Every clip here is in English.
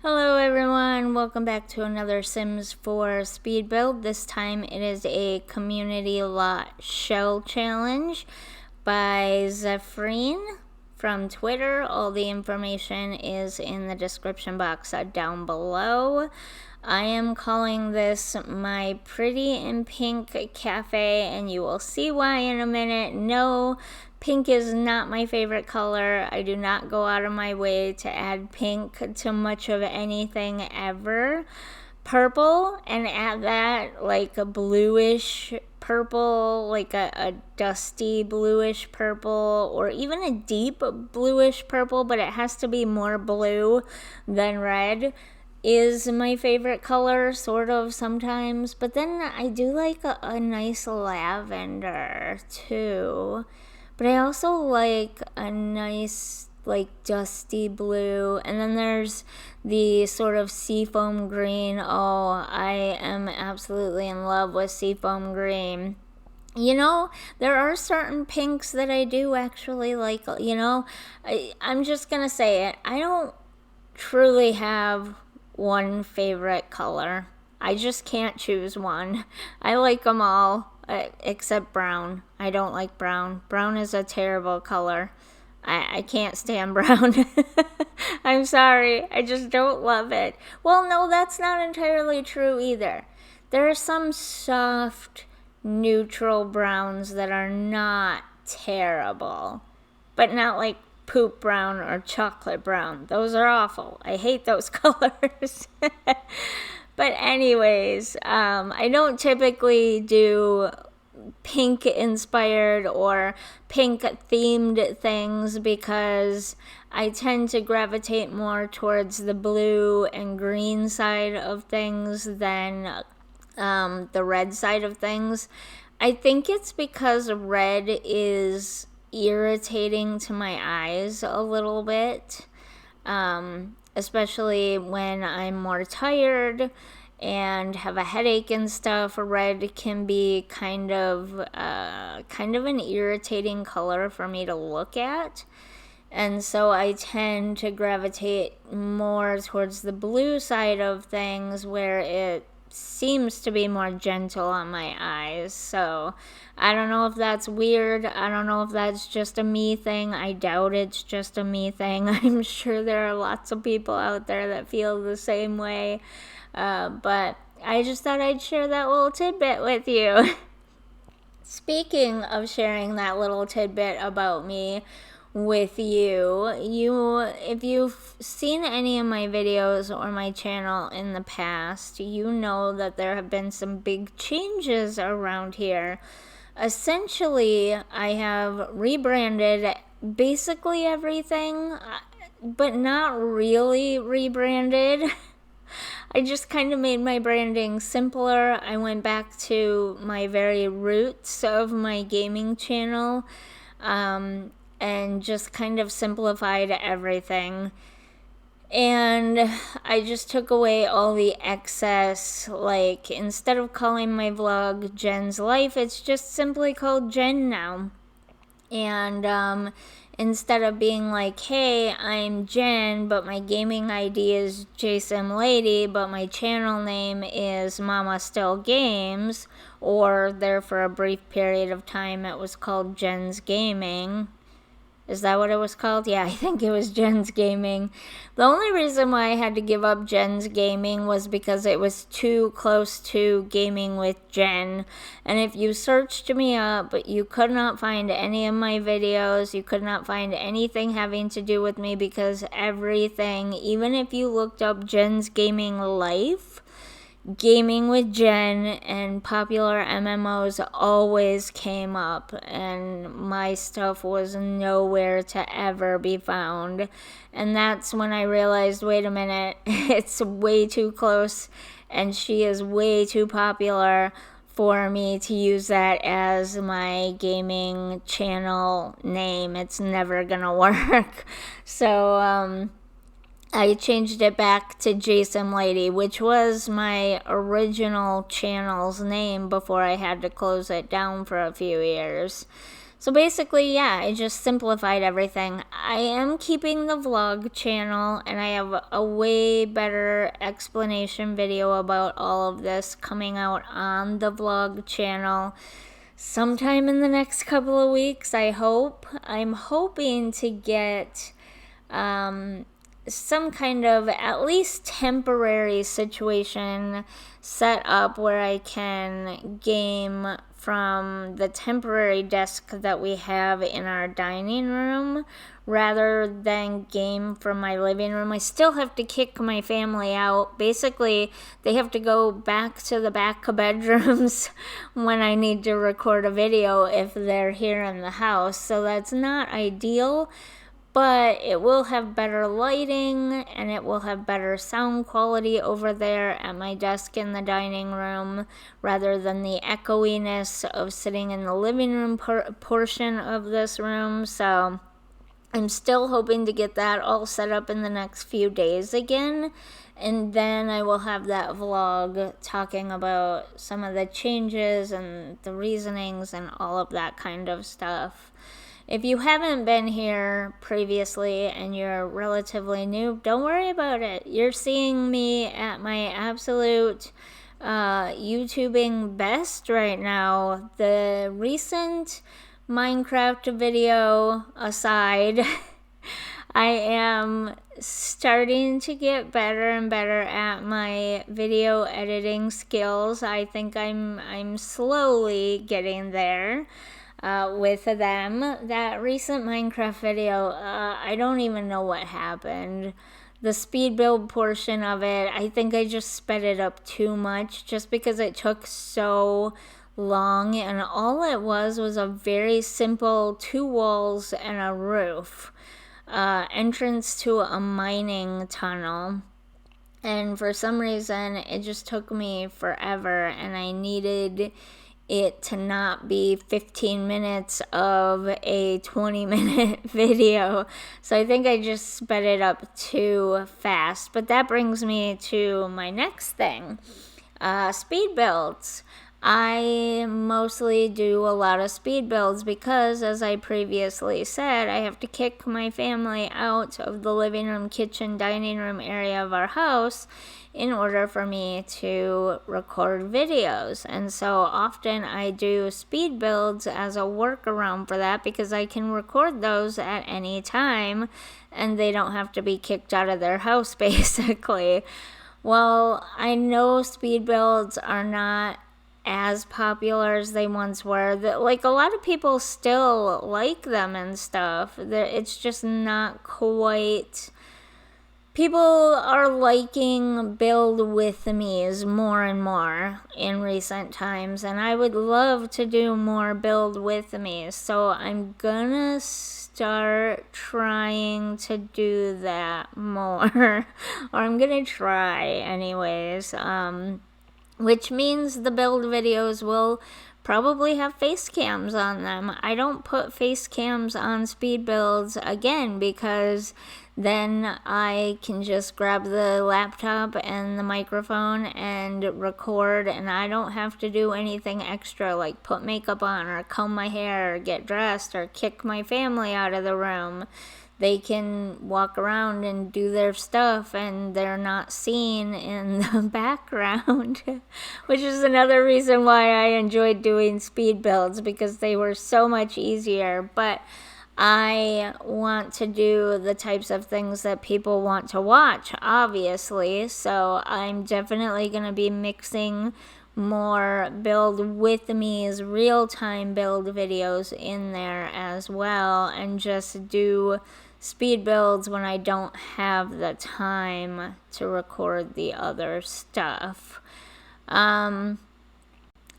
Hello everyone, welcome back to another Sims 4 speed build. This time it is a community lot shell challenge by Zefrine from Twitter. All the information is in the description box down below. I am calling this my Pretty in Pink Cafe, and you will see why in a minute. No, pink is not my favorite color. I do not go out of my way to add pink to much of anything ever. Purple, and add that like a bluish purple, like a dusty bluish purple, or even a deep bluish purple, but it has to be more blue than red, is my favorite color, sort of, sometimes. But then I do like a nice lavender too. But I also like a nice, like, dusty blue. And then there's the sort of seafoam green. Oh, I am absolutely in love with seafoam green. You know, there are certain pinks that I do actually like. I'm just gonna say it. I don't truly have one favorite color. I just can't choose one. I like them all, except brown. I don't like brown. Brown is a terrible color. I can't stand brown. I'm sorry. I just don't love it. Well, no, that's not entirely true either. There are some soft, neutral browns that are not terrible, but not like poop brown or chocolate brown. Those are awful. I hate those colors. But anyways, I don't typically do pink inspired or pink themed things because I tend to gravitate more towards the blue and green side of things than the red side of things. I think it's because red is irritating to my eyes a little bit, especially when I'm more tired and have a headache and stuff. Red can be kind of an irritating color for me to look at. And so I tend to gravitate more towards the blue side of things, where it seems to be more gentle on my eyes. So I don't know if that's weird. I don't know if that's just a me thing. I doubt it's just a me thing. I'm sure there are lots of people out there that feel the same way. But I just thought I'd share that little tidbit with you. Speaking of sharing that little tidbit about me with you, if you've seen any of my videos or my channel in the past, you know that there have been some big changes around here. Essentially, I have rebranded basically everything, but not really rebranded. I just kind of made my branding simpler. I went back to my very roots of my gaming channel, and just kind of simplified everything. And I just took away all the excess. Like, instead of calling my vlog Jen's Life, it's just simply called Jen now. And instead of being like, hey, I'm Jen, but my gaming ID is JSimLady, but my channel name is Mama Still Games, or there for a brief period of time it was called Jen's Gaming. Is that what it was called? Yeah, I think it was Jen's Gaming. The only reason why I had to give up Jen's Gaming was because it was too close to Gaming with Jen. And if you searched me up, you could not find any of my videos. You could not find anything having to do with me, because everything, even if you looked up Jen's Gaming Life, Gaming with Jen and popular MMOs always came up, and my stuff was nowhere to ever be found. And that's when I realized, wait a minute, it's way too close, and she is way too popular for me to use that as my gaming channel name. It's never gonna work. So, I changed it back to JSimLady, which was my original channel's name before I had to close it down for a few years. So basically, yeah, I just simplified everything. I am keeping the vlog channel, and I have a way better explanation video about all of this coming out on the vlog channel sometime in the next couple of weeks, I hope. I'm hoping to get some kind of at least temporary situation set up where I can game from the temporary desk that we have in our dining room rather than game from my living room. I still have to kick my family out. Basically, they have to go back to the back bedrooms when I need to record a video if they're here in the house. So that's not ideal. But it will have better lighting and it will have better sound quality over there at my desk in the dining room rather than the echoiness of sitting in the living room portion of this room. So I'm still hoping to get that all set up in the next few days again. And then I will have that vlog talking about some of the changes and the reasonings and all of that kind of stuff. If you haven't been here previously and you're relatively new, don't worry about it. You're seeing me at my absolute YouTubing best right now. The recent Minecraft video aside, I am starting to get better and better at my video editing skills. I think I'm slowly getting there. With them. That recent Minecraft video, I don't even know what happened. The speed build portion of it, I think I just sped it up too much just because it took so long, and all it was a very simple 2 walls and a roof. Entrance to a mining tunnel. And for some reason, it just took me forever, and I needed it to not be 15 minutes of a 20-minute video. So I think I just sped it up too fast. But that brings me to my next thing. Speed builds. I mostly do a lot of speed builds because, as I previously said, I have to kick my family out of the living room, kitchen, dining room area of our house in order for me to record videos. And so often I do speed builds as a workaround for that because I can record those at any time and they don't have to be kicked out of their house, basically. Well, I know speed builds are not as popular as they once were. Like, a lot of people still like them and stuff. It's just not quite... People are liking build with me's more and more in recent times, and I would love to do more build with me's. So I'm gonna start trying to do that more, or I'm gonna try anyways. Which means the build videos will probably have face cams on them. I don't put face cams on speed builds again because then I can just grab the laptop and the microphone and record, and I don't have to do anything extra like put makeup on or comb my hair or get dressed or kick my family out of the room. They can walk around and do their stuff and they're not seen in the background, which is another reason why I enjoyed doing speed builds, because they were so much easier. But I want to do the types of things that people want to watch, obviously, so I'm definitely going to be mixing more build with me's real-time build videos in there as well, and just do speed builds when I don't have the time to record the other stuff.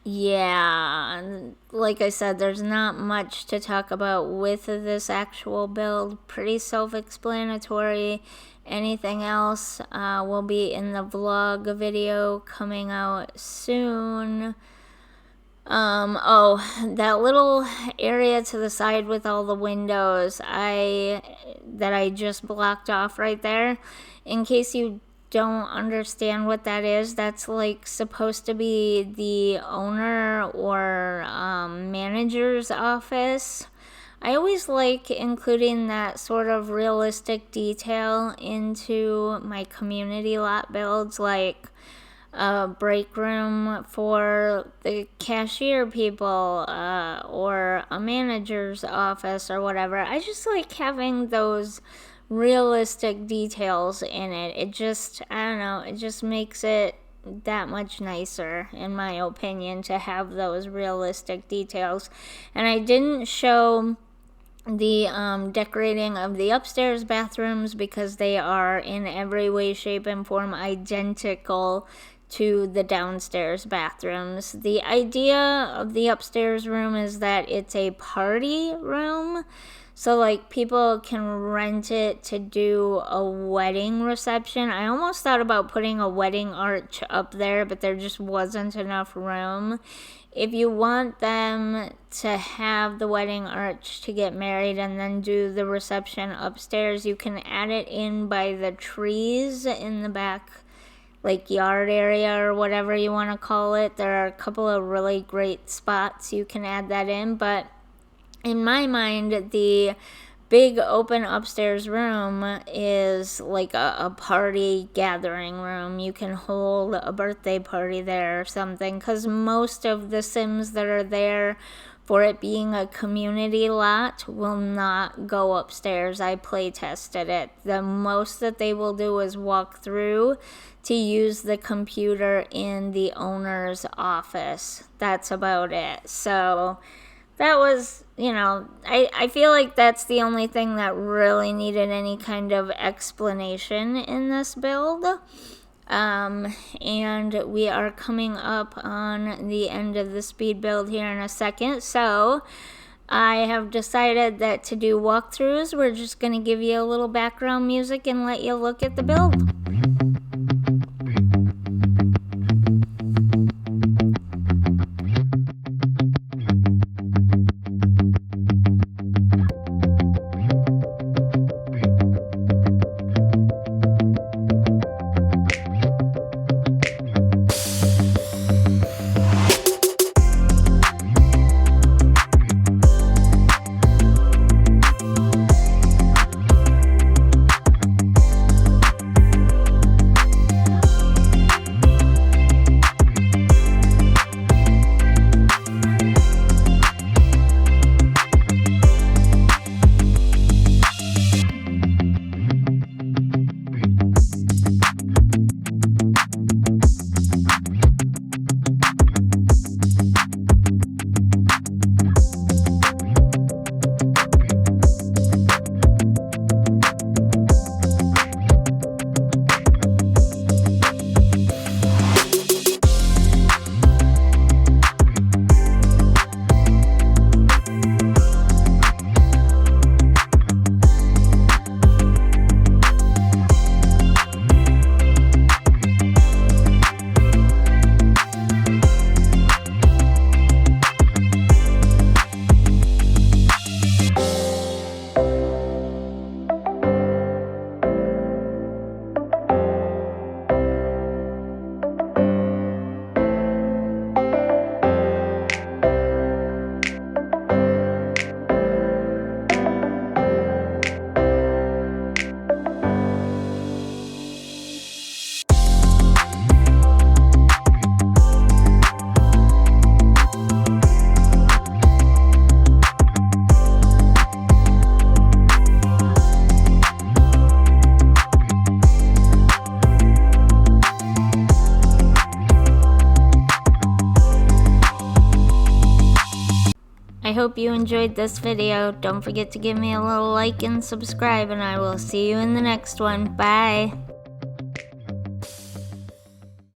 Yeah, like I said, there's not much to talk about with this actual build. Pretty self-explanatory. Anything else will be in the vlog video coming out soon. That little area to the side with all the windows that I just blocked off right there, in case you don't understand what that is, that's like supposed to be the owner or manager's office. I always like including that sort of realistic detail into my community lot builds, like a break room for the cashier people, or a manager's office or whatever. I just like having those realistic details in it. It just, I don't know, it just makes it that much nicer, in my opinion, to have those realistic details. And I didn't show the decorating of the upstairs bathrooms because they are in every way, shape, and form identical to the downstairs bathrooms. The idea of the upstairs room is that it's a party room. So, like, people can rent it to do a wedding reception. I almost thought about putting a wedding arch up there, but there just wasn't enough room. If you want them to have the wedding arch to get married and then do the reception upstairs, you can add it in by the trees in the back, like, yard area or whatever you want to call it. There are a couple of really great spots you can add that in, but in my mind, the big open upstairs room is like a party gathering room. You can hold a birthday party there or something, because most of the Sims that are there for it being a community lot will not go upstairs. I play tested it. The most that they will do is walk through to use the computer in the owner's office. That's about it. So that was, I feel like that's the only thing that really needed any kind of explanation in this build. And we are coming up on the end of the speed build here in a second. So I have decided that to do walkthroughs, we're just going to give you a little background music and let you look at the build. I hope you enjoyed this video. Don't forget to give me a little like and subscribe, and I will see you in the next one. Bye!